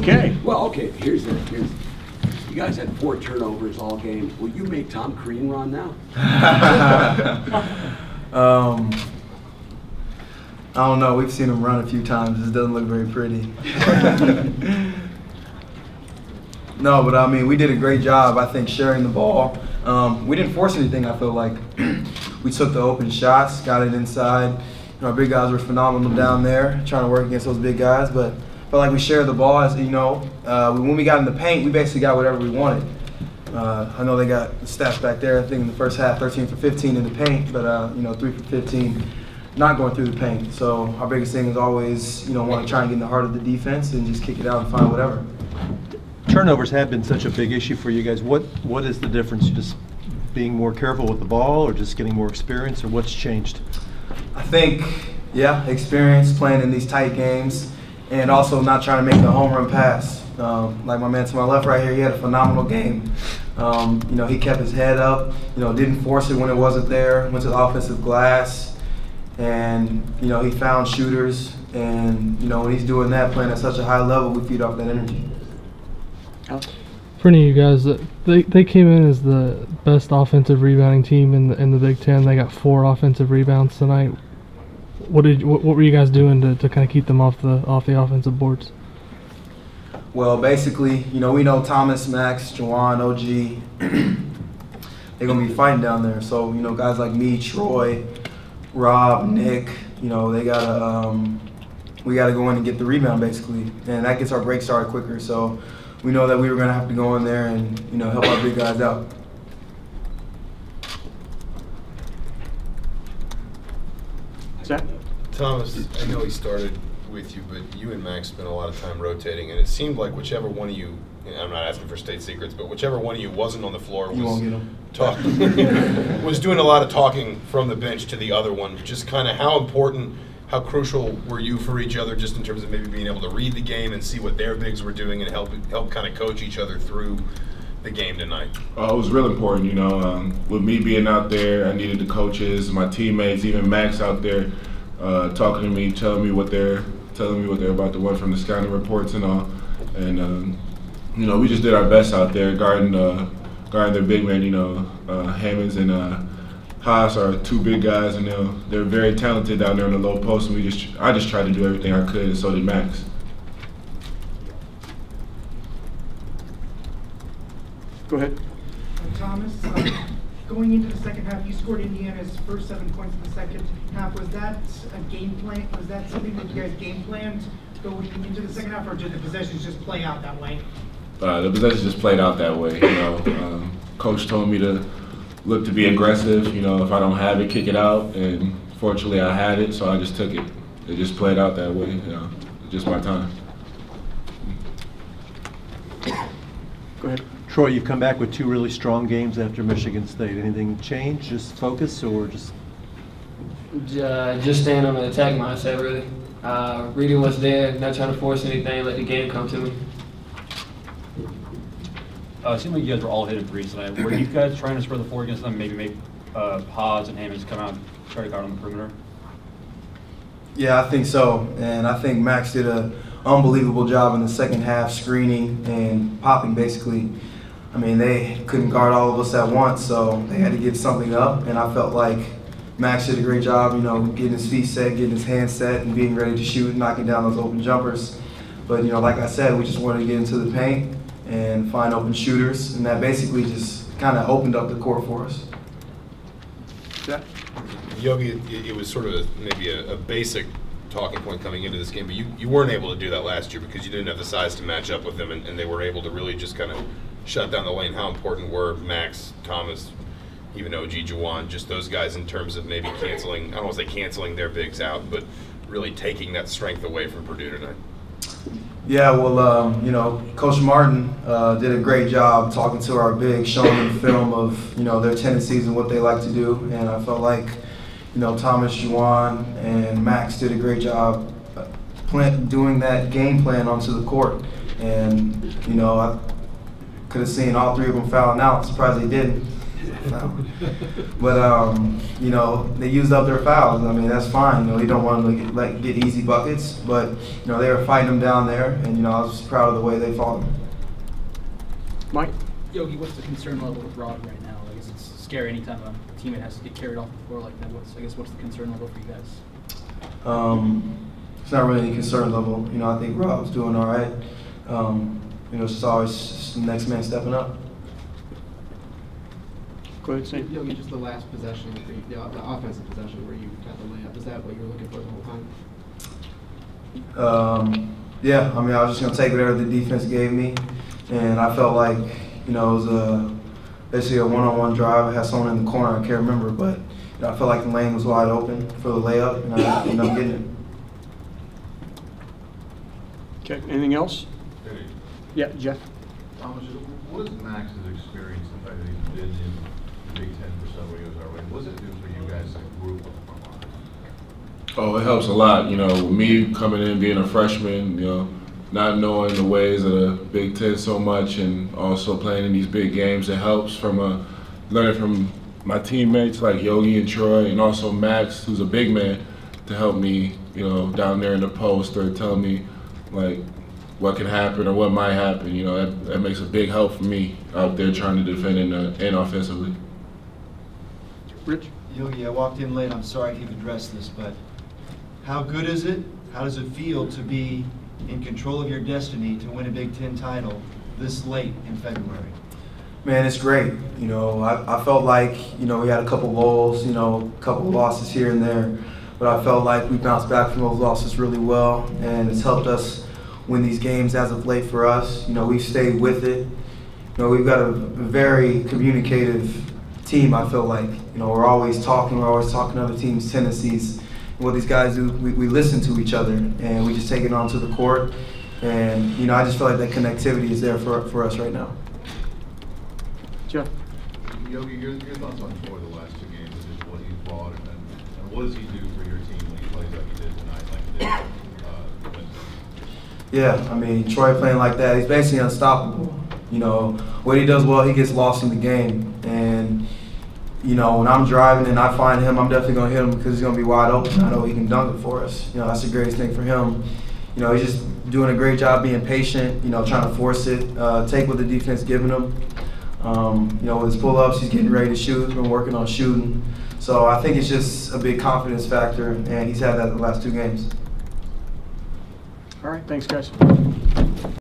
Okay. Well, okay, here's you guys had 4 turnovers all game. Will you make Tom Crean run now? I don't know. We've seen him run a few times. It doesn't look very pretty. No, but I mean, we did a great job, I think, sharing the ball. We didn't force anything, I feel like. We took the open shots, got it inside. Our big guys were phenomenal down there, trying to work against those big guys, but I felt like we shared the ball. As you know, when we got in the paint, we basically got whatever we wanted. I know they got the stats back there. I think in the first half, 13 for 15 in the paint, but 3 for 15 not going through the paint. So our biggest thing is always, want to try and get in the heart of the defense and just kick it out and find whatever. Turnovers have been such a big issue for you guys. What is the difference? Just being more careful with the ball, or just getting more experience, or what's changed? I think, experience playing in these tight games, and also not trying to make the home run pass. Like my man to my left right here, he had a phenomenal game. He kept his head up, didn't force it when it wasn't there, went to the offensive glass, and, he found shooters. And, when he's doing that, playing at such a high level, we feed off that energy. For any of you guys, they came in as the best offensive rebounding team in the Big Ten. They got 4 offensive rebounds tonight. What were you guys doing to kind of keep them off the offensive boards? Well, basically, we know Thomas, Max, Juwan, OG, they're gonna be fighting down there. So guys like me, Troy, Rob, Nick, we gotta go in and get the rebound basically, and that gets our break started quicker. So we know that we were going to have to go in there and, help our big guys out. Zach? Thomas, I know he started with you, but you and Max spent a lot of time rotating, and it seemed like whichever one of you, and I'm not asking for state secrets, but whichever one of you wasn't on the floor was doing a lot of talking from the bench to the other one. Just kind of how crucial were you for each other, just in terms of maybe being able to read the game and see what their bigs were doing and help kind of coach each other through the game tonight? It was real important, with me being out there, I needed the coaches, my teammates, even Max out there, talking to me, telling me what they're about to run from the scouting reports and all. And we just did our best out there, guarding their big men. Hammonds and Haas are 2 big guys, and they're very talented down there in the low post. And I just tried to do everything I could, and so did Max. Go ahead. Thomas, going into the second half, you scored Indiana's first 7 points in the second half. Was that a game plan? Was that something that you guys game planned going into the second half, or did the possessions just play out that way? The possessions just played out that way. Coach told me to look to be aggressive. If I don't have it, kick it out. And fortunately, I had it, so I just took it. It just played out that way. Just my time. Go ahead. Troy, you've come back with 2 really strong games after Michigan State. Anything change? Just focus, or just? Just staying on the attack mindset, really. Reading what's there, not trying to force anything, let the game come to me. It seemed like you guys were all hitting threes tonight. Were you guys trying to spread the floor against them, maybe make Haas and Hammonds come out and try to guard on the perimeter? Yeah, I think so. And I think Max did an unbelievable job in the second half, screening and popping basically. I mean, they couldn't guard all of us at once, so they had to give something up. And I felt like Max did a great job, getting his feet set, getting his hands set, and being ready to shoot, knocking down those open jumpers. But, like I said, we just wanted to get into the paint and find open shooters, and that basically just kind of opened up the court for us. Yeah. Yogi, it was sort of maybe a basic talking point coming into this game, but you weren't able to do that last year because you didn't have the size to match up with them, and they were able to really just kind of shut down the lane. How important were Max, Thomas, even OG, Juwan, just those guys in terms of maybe canceling, I don't want to say canceling their bigs out, but really taking that strength away from Purdue tonight? Yeah, well, Coach Martin did a great job talking to our bigs, showing them film of, their tendencies and what they like to do. And I felt like, Thomas, Juwan, and Max did a great job doing that game plan onto the court. And, I could have seen all 3 of them fouling out. Surprised they didn't. Foul. But you know, they used up their fouls. I mean, that's fine. You know, you don't want them to get easy buckets, but you know, they were fighting them down there, and you know, I was proud of the way they fought them. Mike? Yogi, what's the concern level with Rob right now? I guess it's scary anytime a teammate has to get carried off the floor like that. What's the concern level for you guys? It's not really any concern level. You know, I think Rob's doing all right. You know, it's just always just the next man stepping up. Go ahead, Sam. Yogi, just the last possession, the offensive possession where you got the layup. Is that what you were looking for the whole time? Yeah, I mean, I was just going to take whatever the defense gave me, and I felt like, you know, it was basically a one-on-one drive. I had someone in the corner, I can't remember, but you know, I felt like the lane was wide open for the layup, and I ended up getting it. Okay, anything else? Yeah, Jeff. Thomas, what is Max's experience, the fact that he's been in the Big Ten for several years already? What does it do for you guys as a group? Oh, it helps a lot. You know, me coming in, being a freshman, you know, not knowing the ways of the Big Ten so much, and also playing in these big games, it helps from learning from my teammates like Yogi and Troy, and also Max, who's a big man, to help me, you know, down there in the post or tell me, like, what can happen or what might happen. You know, that makes a big help for me out there trying to defend and offensively. Rich? Yogi, I walked in late. I'm sorry I can't address this, but how good is it? How does it feel to be in control of your destiny to win a Big Ten title this late in February? Man, it's great. You know, I felt like, you know, we had a couple lulls, you know, a couple losses here and there, but I felt like we bounced back from those losses really well, and it's helped us win these games as of late for us. You know, we've stayed with it. You know, we've got a very communicative team, I feel like. You know, we're always talking other teams' tendencies. And what these guys do, we listen to each other, and we just take it onto the court. And, you know, I just feel like that connectivity is there for us right now. Jeff? Yogi, your thoughts on Troy the last two games, and just what he's brought, and what does he do for your team when he plays like he did tonight, like he did Yeah, I mean, Troy playing like that, he's basically unstoppable. You know, what he does well, he gets lost in the game. And, you know, when I'm driving and I find him, I'm definitely going to hit him because he's going to be wide open. I know he can dunk it for us. You know, that's the greatest thing for him. You know, he's just doing a great job being patient, you know, trying to force it, take what the defense giving him. You know, with his pull-ups, he's getting ready to shoot. He's been working on shooting. So I think it's just a big confidence factor, and he's had that the last two games. All right, thanks, guys.